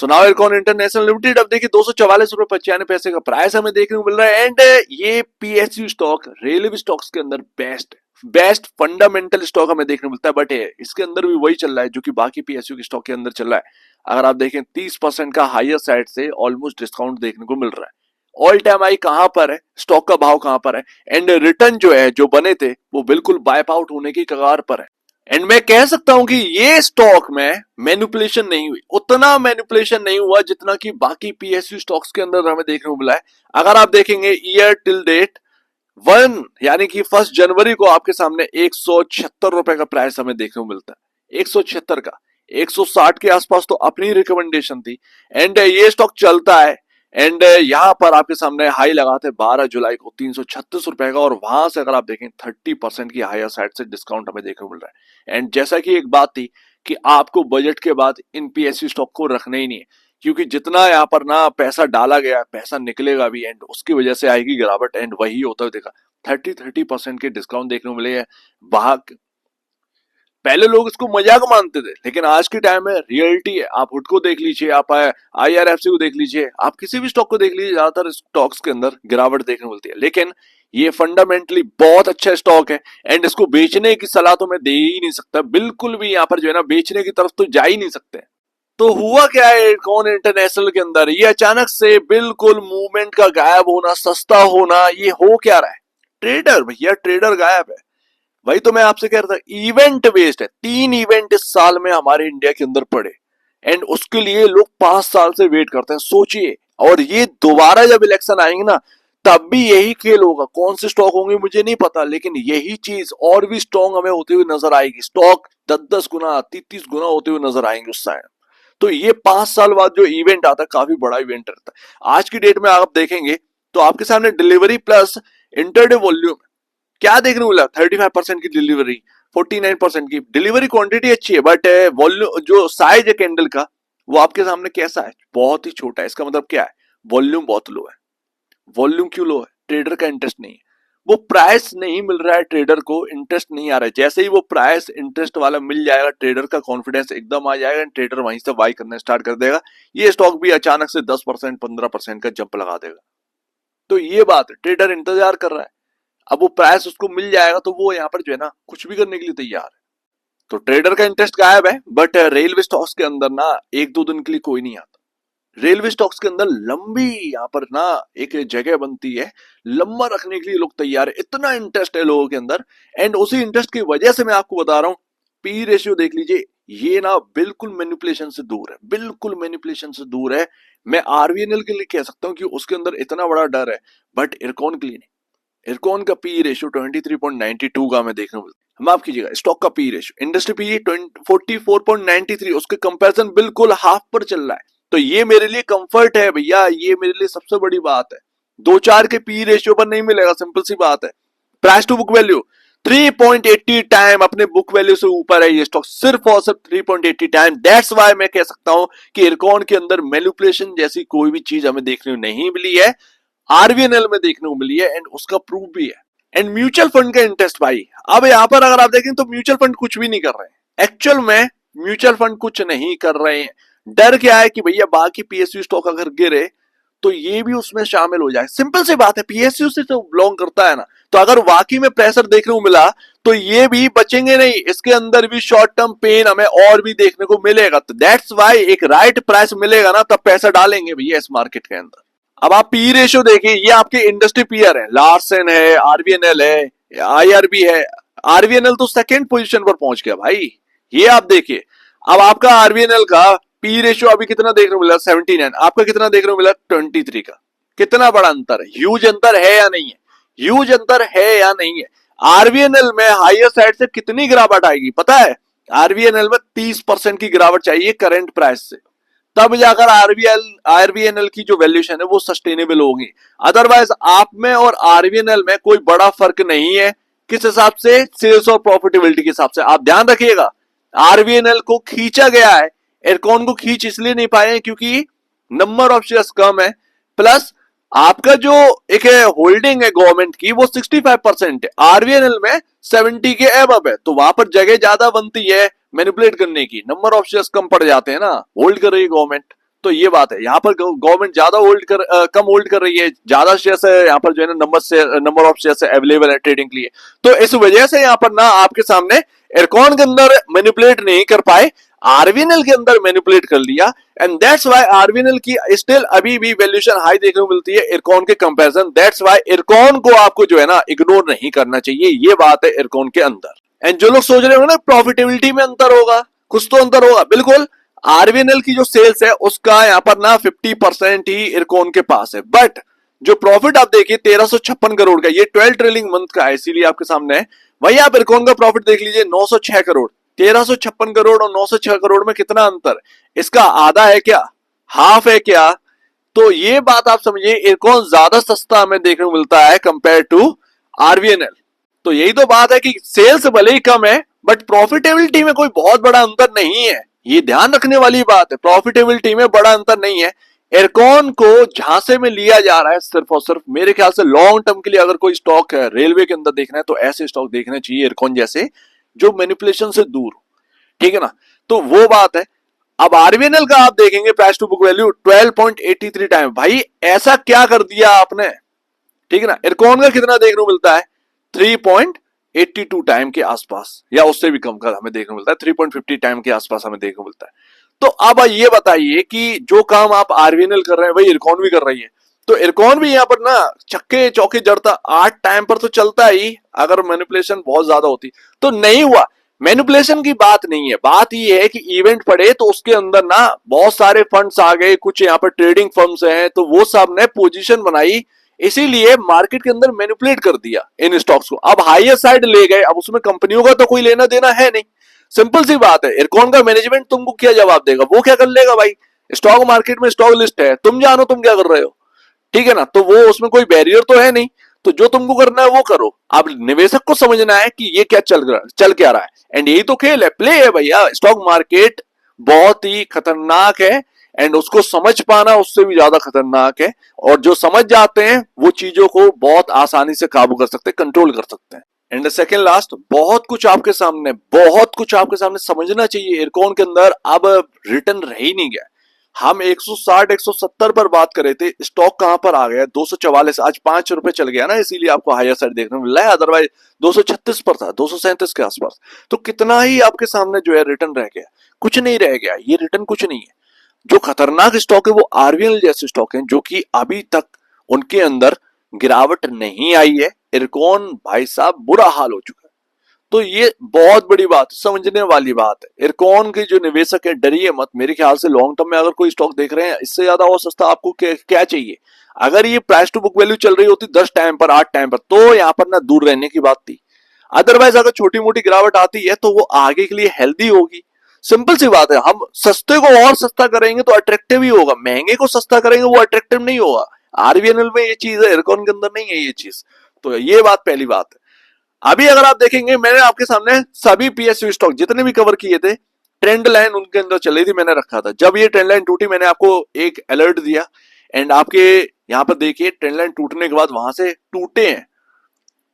Now IRCON international limited अब देखिए 244 रुपए 95 पैसे का प्राइस हमें देखने को मिल रहा है। एंड ये पीएसयू स्टॉक रेलवे स्टॉक्स के अंदर बेस्ट फंडामेंटल स्टॉक हमें देखने को मिलता है। बट इसके अंदर भी वही चल रहा है जो कि बाकी पीएसयू के स्टॉक के अंदर चल रहा है। अगर आप देखें 30% का हायर साइड से ऑलमोस्ट डिस्काउंट देखने को मिल रहा है। ऑल टाइम हाई कहां पर है, स्टॉक का भाव कहां पर है, एंड रिटर्न जो है जो बने थे वो बिल्कुल वाइप आउट होने की कगार पर है। एंड मैं कह सकता हूं कि ये स्टॉक में मैनिपुलेशन नहीं हुई, उतना मैनिपुलेशन नहीं हुआ जितना कि बाकी पीएसयू स्टॉक्स के अंदर हमें देखने को मिला है। अगर आप देखेंगे ईयर टिल डेट 1 यानी कि 1 जनवरी को आपके सामने 176 रुपए का प्राइस हमें देखने को मिलता है। 176 का 160 के आसपास तो अपनी रिकमेंडेशन थी। एंड ये स्टॉक चलता है। एंड यहां पर आपके सामने हाई लगाते 12 जुलाई को 336 रुपए का, और वहां से अगर आप देखें 30% की हायर साइड से डिस्काउंट हमें देखने को मिल रहा है। एंड जैसा कि एक बात थी कि आपको बजट के बाद इन पीएसयू स्टॉक को रखना ही नहीं है, क्योंकि जितना यहाँ पर ना पैसा डाला गया पैसा निकलेगा भी, एंड उसकी वजह से आएगी गिरावट। एंड वही होता हुआ देखा 30% के डिस्काउंट देखने को मिले हैं। पहले लोग इसको मजाक मानते थे, लेकिन आज के टाइम में रियलिटी है। आप हुड को देख लीजिए, आप आईआरएफसी को देख लीजिए, आप किसी भी स्टॉक को देख लीजिए, ज्यादातर स्टॉक्स के अंदर गिरावट देखने को मिलती है। लेकिन ये फंडामेंटली बहुत अच्छा स्टॉक है। एंड इसको बेचने की सलाह तो मैं दे ही नहीं सकता, बिल्कुल भी यहाँ पर जो है ना बेचने की तरफ तो जा ही नहीं सकते। तो हुआ क्या है इरकॉन इंटरनेशनल के अंदर, ये अचानक से बिल्कुल मूवमेंट का गायब होना, सस्ता होना, ये हो क्या रहा है? ट्रेडर भैया, ट्रेडर गायब है। वही तो मैं आपसे कह रहा था, इवेंट बेस्ड है। 3 इवेंट इस साल में हमारे इंडिया के अंदर पड़े, एंड उसके लिए लोग 5 साल से वेट करते हैं। सोचिए, और ये दोबारा जब इलेक्शन आएंगे ना तब भी यही खेल होगा। कौन से स्टॉक होंगे मुझे नहीं पता, लेकिन यही चीज और भी स्ट्रॉन्ग हमें होते हुए नजर आएगी। स्टॉक 10-10 गुना 30-30 गुना होते हुए नजर आएंगे उस टाइम। तो ये 5 साल बाद जो इवेंट आता है काफी बड़ा इवेंट रहता है। आज की डेट में आप देखेंगे तो आपके सामने डिलीवरी प्लस इंटरडे वॉल्यूम क्या देखने को मिला? 35% की डिलीवरी, 49% की डिलीवरी, क्वांटिटी अच्छी है, बट वॉल्यूम जो साइज है कैंडल का वो आपके सामने कैसा है? बहुत ही छोटा है। इसका मतलब क्या है? वॉल्यूम बहुत लो है। वॉल्यूम क्यों लो है? ट्रेडर का इंटरेस्ट नहीं है, वो प्राइस नहीं मिल रहा है, ट्रेडर को इंटरेस्ट नहीं आ रहा है। जैसे ही वो प्राइस इंटरेस्ट वाला मिल जाएगा, ट्रेडर का कॉन्फिडेंस एकदम आ जाएगा, ट्रेडर वहीं से बाई करना स्टार्ट कर देगा। ये स्टॉक भी अचानक से 10% 15% का जंप लगा देगा। तो ये बात है, ट्रेडर इंतजार कर रहा है। अब वो प्राइस उसको मिल जाएगा तो वो यहाँ पर जो है ना कुछ भी करने के लिए तैयार है। तो ट्रेडर का इंटरेस्ट गायब है। बट रेलवे स्टॉक्स के अंदर ना 1-2 दिन के लिए कोई नहीं आता। रेलवे स्टॉक्स के अंदर लंबी यहाँ पर ना एक जगह बनती है, लंबा रखने के लिए लोग तैयार है। इतना इंटरेस्ट है लोगों के अंदर, एंड उसी इंटरेस्ट की वजह से मैं आपको बता रहा हूँ, पी रेशियो देख लीजिए, ये ना बिल्कुल मैनिपुलेशन से दूर है, बिल्कुल मैनिपुलेशन से दूर है। मैं आरवीएनएल के लिए कह सकता हूँ कि उसके अंदर इतना बड़ा डर है, बट इरकॉन के लिए नहीं। इरकॉन का पी रेशियो 23.92 का हमें देखने को मिलता है। माफ कीजिएगा, स्टॉक का पी रेशियो, इंडस्ट्री पी 44.93, उसके कंपैरिजन बिल्कुल हाफ पर चल रहा है। तो ये मेरे लिए कंफर्ट है भैया, ये मेरे लिए सबसे बड़ी बात है। 2-4 के पी रेशियो पर नहीं मिलेगा, सिंपल सी बात है। Price to book value 3.80 time अपने बुक वैल्यू से ऊपर है ये स्टॉक, सिर्फ और सिर्फ 3.80 टाइम। दैट्स वाई मैं कह सकता हूं कि इरकॉन के अंदर मैनिपुलेशन जैसी कोई भी चीज हमें देखने को नहीं मिली है, आरवीएनएल में देखने को मिली है, एंड उसका प्रूफ भी है। एंड म्यूचुअल फंड का इंटरेस्ट भाई, अब यहां पर अगर आप देखें तो म्यूचुअल फंड कुछ भी नहीं कर रहे हैं। एक्चुअल में म्यूचुअल फंड कुछ नहीं कर रहे हैं। डर क्या है कि भैया बाकी पीएसयू स्टॉक अगर गिरे तो ये भी उसमें शामिल हो जाए। सिंपल सी बात है, पीएसयू से तो बिलोंग करता है ना, तो अगर वाकई में प्रेशर देखने को मिला तो ये भी बचेंगे नहीं, इसके अंदर भी शॉर्ट टर्म पेन हमें और भी देखने को मिलेगा। तो दैट्स वाई एक राइट प्राइस मिलेगा ना तब पैसा डालेंगे भैया इस मार्केट के अंदर। अब आप पी रेशियो देखिए, ये आपके इंडस्ट्री पीयर है, लार्सन है, आरवीएनएल है, आईआरबी है। आरवीएनएल तो सेकंड पोजीशन पर पहुंच गया भाई, ये आप देखिए। अब आपका आरवीएनएल का पी रेशियो अभी कितना देखने को मिला? 79। आपका कितना देखने को मिला? 23 का। कितना बड़ा अंतर है? ह्यूज अंतर है या नहीं है? ह्यूज अंतर है या नहीं है? आरवीएनएल में हायर साइड से कितनी गिरावट आएगी पता है? आरवीएनएल में 30% की गिरावट चाहिए करंट प्राइस से, तब जाकर आरवीएनएल की जो वैल्यूएशन है वो सस्टेनेबल होगी। अदरवाइज आप में और आरवीएनएल में कोई बड़ा फर्क नहीं है। किस हिसाब से? सेल्स और प्रॉफिटेबिलिटी के हिसाब से। आप ध्यान रखिएगा, आरवीएनएल को खींचा गया है, इरकॉन को खींच इसलिए नहीं पाए क्योंकि नंबर ऑफ शेयर्स कम है, प्लस आपका जो एक होल्डिंग है गवर्नमेंट की वो 65% है, आरवीएनएल में 70 के अबव है, तो वहां पर जगह ज्यादा बनती है मैनिपुलेट करने की। नंबर ऑफ शेयर्स कम पड़ जाते हैं ना, होल्ड कर रही है गवर्नमेंट, तो ये बात है, यहाँ पर गवर्नमेंट ज्यादा कम होल्ड कर रही है, ज्यादा शेयर्स है यहाँ पर जो है ना, नंबर ऑफ शेयर्स अवेलेबल है ट्रेडिंग के लिए। तो इस वजह से यहाँ पर ना आपके सामने इरकॉन के अंदर मैनिपुलेट नहीं कर पाए, आरवीएनएल के अंदर मैनिपुलेट कर लिया। एंड दैट्स व्हाई आरवीएनएल की स्टिल अभी भी वैल्यूएशन हाई देखने को मिलती है इरकॉन के कंपैरिजन। दैट्स व्हाई इरकॉन को आपको जो है ना इग्नोर नहीं करना चाहिए, ये बात है इरकॉन के अंदर। एंड जो लोग सोच रहे हो ना प्रॉफिटेबिलिटी में अंतर होगा, कुछ तो अंतर होगा, बिल्कुल आरवीएनएल की जो सेल्स है उसका यहाँ पर ना 50% ही इरकॉन के पास है, बट जो प्रॉफिट आप देखिए 1356 करोड़ का, ये 12 ट्रेलिंग मंथ का है, इसीलिए आपके सामने है। वही आप इरकॉन का प्रॉफिट देख लीजिए 906 करोड़, 1356 करोड़ और 906 करोड़ में कितना अंतर, इसका आधा है क्या, हाफ है क्या? तो ये बात आप समझिए, इरकॉन ज्यादा सस्ता हमें देखने को मिलता है कंपेयर टू आरवीएनएल। तो यही तो बात है कि सेल्स भले ही कम है बट प्रॉफिटेबिलिटी में कोई बहुत बड़ा अंतर नहीं है, ये ध्यान रखने वाली बात है, प्रॉफिटेबिलिटी में बड़ा अंतर नहीं है। इरकॉन को झांसे में लिया जा रहा है सिर्फ और सिर्फ, मेरे ख्याल से लॉन्ग टर्म के लिए अगर कोई स्टॉक है रेलवे के अंदर देखना है तो ऐसे स्टॉक देखने चाहिए इरकॉन जैसे, जो मैनिपुलेशन से दूर हो, ठीक है ना। तो वो बात है। अब आरवीएनएल का आप देखेंगे price to book value 12.83 time, भाई ऐसा क्या कर दिया आपने, ठीक है ना। इरकॉन का कितना देखने को मिलता है 3.82 टाइम के आसपास, या उससे भी कम का हमें देखने को मिलता है, 3.50 टाइम के आसपास हमें देखने को मिलता है। तो अब ये बताइए कि जो काम आप आरवीएनएल कर रहे हैं वही इरकॉन भी कर रही है, तो इरकॉन भी यहाँ पर ना छक्के चौके जड़ता 8 टाइम पर तो चलता ही, अगर मैनिपुलेशन बहुत ज्यादा होती तो नहीं हुआ। मैनिपुलेशन की बात नहीं है, बात ये है कि इवेंट पड़े तो उसके अंदर ना बहुत सारे फंड्स आ गए, कुछ यहाँ पर ट्रेडिंग फर्म्स हैं, तो वो सब ने पोजीशन बनाई, इसीलिए मार्केट के अंदर मैनिपुलेट कर दिया इन स्टॉक्स को, अब हाईयर साइड ले गए। अब उसमें कंपनियों का तो कोई लेना देना है नहीं, सिंपल सी बात है। इरकॉन का मैनेजमेंट तुमको क्या जवाब देगा, वो क्या कर लेगा भाई, स्टॉक मार्केट में स्टॉक लिस्ट है, तुम जानो तुम क्या कर रहे हो, ठीक है ना। तो वो उसमें कोई बैरियर तो है नहीं, तो जो तुमको करना है वो करो। अब निवेशक को समझना है कि ये क्या चल क्या रहा है, एंड यही तो खेल है, प्ले है भैया। स्टॉक मार्केट बहुत ही खतरनाक है एंड उसको समझ पाना उससे भी ज्यादा खतरनाक है, और जो समझ जाते हैं वो चीजों को बहुत आसानी से काबू कर सकते हैं, कंट्रोल कर सकते हैं। एंड सेकेंड लास्ट, बहुत कुछ आपके सामने समझना चाहिए इरकॉन के अंदर। अब रिटर्न रह ही नहीं गया, हम 160 170 पर बात कर रहे थे, स्टॉक कहां पर आ गया 244, आज 5 रुपए चल गया ना, इसीलिए आपको हायर साइड देखने को मिल रहा है, अदरवाइज 236 पर था, 237 के आसपास। तो कितना ही आपके सामने जो है रिटर्न रह गया, कुछ नहीं रह गया, ये रिटर्न कुछ नहीं है। जो खतरनाक स्टॉक है वो आरवीएनएल जैसे स्टॉक हैं, जो कि अभी तक उनके अंदर गिरावट नहीं आई है। इरकॉन भाई साहब बुरा हाल हो चुका है, तो ये बहुत बड़ी बात, समझने वाली बात है। इरकॉन के जो निवेशक है डरिए मत, मेरे ख्याल से लॉन्ग टर्म में अगर कोई स्टॉक देख रहे हैं, इससे ज्यादा और सस्ता आपको क्या चाहिए। अगर ये प्राइस टू बुक वैल्यू चल रही होती 10 टाइम पर 8 टाइम पर, तो यहाँ पर ना दूर रहने की बात थी। अदरवाइज अगर छोटी मोटी गिरावट आती है तो वो आगे के लिए हेल्दी होगी, सिंपल सी बात है। हम सस्ते को और सस्ता करेंगे तो अट्रैक्टिव ही होगा, महंगे को सस्ता करेंगे वो अट्रैक्टिव नहीं होगा। आरवीएनएल में ये चीज है, इरकॉन के अंदर नहीं है ये चीज, तो ये बात पहली बात है। अभी अगर आप देखेंगे, मैंने आपके सामने सभी पीएसयू स्टॉक जितने भी कवर किए थे, ट्रेंड लाइन उनके अंदर चली थी, मैंने रखा था। जब ये ट्रेंड लाइन टूटी मैंने आपको एक अलर्ट दिया, एंड आपके यहाँ पर देखिए ट्रेंड लाइन टूटने के बाद वहां से टूटे हैं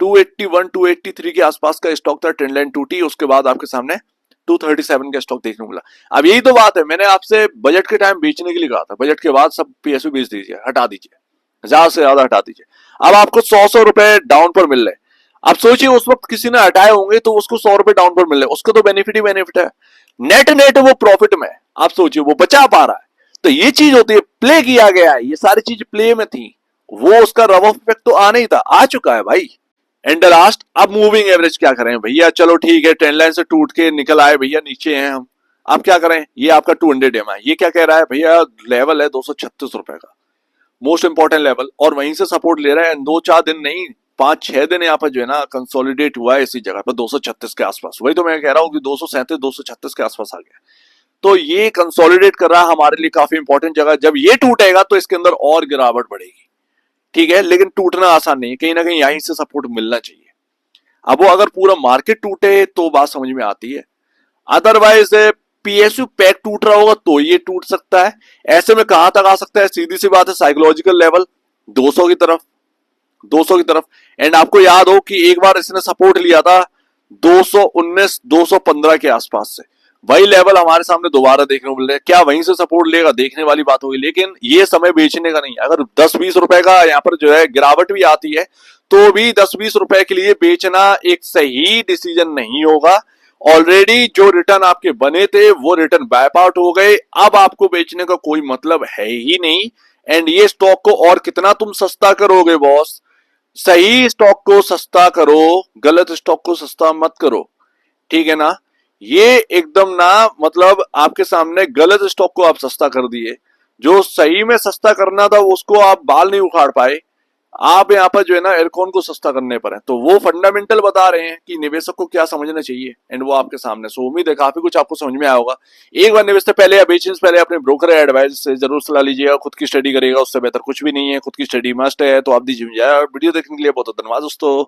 281 283 के आसपास का स्टॉक था, ट्रेंड लाइन टूटी, उसके बाद आपके सामने 237 का स्टॉक देखने को मिला। अब यही तो बात है, मैंने आपसे बजट के टाइम बेचने के लिए कहा था, बजट के बाद सब पीएसयू बेच दीजिए, हटा दीजिए, ज्यादा से ज्यादा हटा दीजिए। अब आपको 100 रुपए डाउन पर मिल रहे, आप सोचिए उस वक्त किसी ने हटाए होंगे तो उसको 100 रुपए डाउन पर मिल रहे, उसको तो बेनिफिट ही बेनिफिट है, नेट वो प्रॉफिट में, आप सोचिए वो बचा पा रहा है। तो ये चीज होती है, प्ले किया गया है, ये सारी चीज प्ले में थी, वो उसका रब ऑफ इफेक्ट तो आना ही था, आ चुका है भाई। एंड लास्ट, अब मूविंग एवरेज क्या करें भैया, चलो ठीक है ट्रेंड लाइन से टूट के निकल आए भैया, नीचे हैं हम, अब क्या करें। ये आपका 200 EMA ये क्या कह रहा है भैया, लेवल है 236 रुपए का, मोस्ट इंपॉर्टेंट लेवल, और वहीं से सपोर्ट ले रहा है। 2-4 दिन नहीं, 5-6 दिन यहाँ पर जो है ना कंसोलिडेट हुआ है इसी जगह पर 236 के आसपास, वही तो मैं कह रहा हूँ कि 237 236 के आसपास आ गया। तो ये कंसोलिडेट कर रहा है, हमारे लिए काफी इंपॉर्टेंट जगह। जब ये टूटेगा तो इसके अंदर और गिरावट बढ़ेगी, ठीक है, लेकिन टूटना आसान नहीं है, कहीं ना कहीं यहीं से सपोर्ट मिलना चाहिए। अब वो अगर पूरा मार्केट टूटे तो बात समझ में आती है, अदरवाइज पीएसयू पैक टूट रहा होगा तो ये टूट सकता है। ऐसे में कहां तक आ सकता है, सीधी सी बात है, साइकोलॉजिकल लेवल 200 की तरफ, 200 की तरफ। एंड आपको याद हो कि एक बार इसने सपोर्ट लिया था 219 215 के आसपास से, वही लेवल हमारे सामने दोबारा देखने को मिल रहा है। क्या वहीं से सपोर्ट लेगा, देखने वाली बात होगी। लेकिन ये समय बेचने का नहीं है। अगर 10-20 रुपए का यहाँ पर जो है गिरावट भी आती है तो भी 10-20 रुपए के लिए बेचना एक सही डिसीजन नहीं होगा। ऑलरेडी जो रिटर्न आपके बने थे वो रिटर्न वाइप आउट हो गए, अब आपको बेचने का कोई मतलब है ही नहीं। एंड ये स्टॉक को और कितना तुम सस्ता करोगे बॉस। सही स्टॉक को सस्ता करो, गलत स्टॉक को सस्ता मत करो, ठीक है ना। ये एकदम ना, मतलब आपके सामने गलत स्टॉक को आप सस्ता कर दिए। जो सही में सस्ता करना था उसको आप बाल नहीं उखाड़ पाए। आप यहाँ पर जो है ना एयरकॉन को सस्ता करने पर है। तो वो फंडामेंटल बता रहे हैं कि निवेशक को क्या समझना चाहिए, एंड वो आपके सामने। सो उम्मीद है काफी कुछ आपको समझ में आया होगा। एक बार निवेश से पहले या बेचने से पहले अपने ब्रोकर या एडवाइस से जरूर सलाह लीजिएगा। खुद की स्टडी करेगा उससे बेहतर कुछ भी नहीं है। खुद की स्टडी मस्ट है। तो आप दीजिए वीडियो देखने के लिए बहुत धन्यवाद दोस्तों।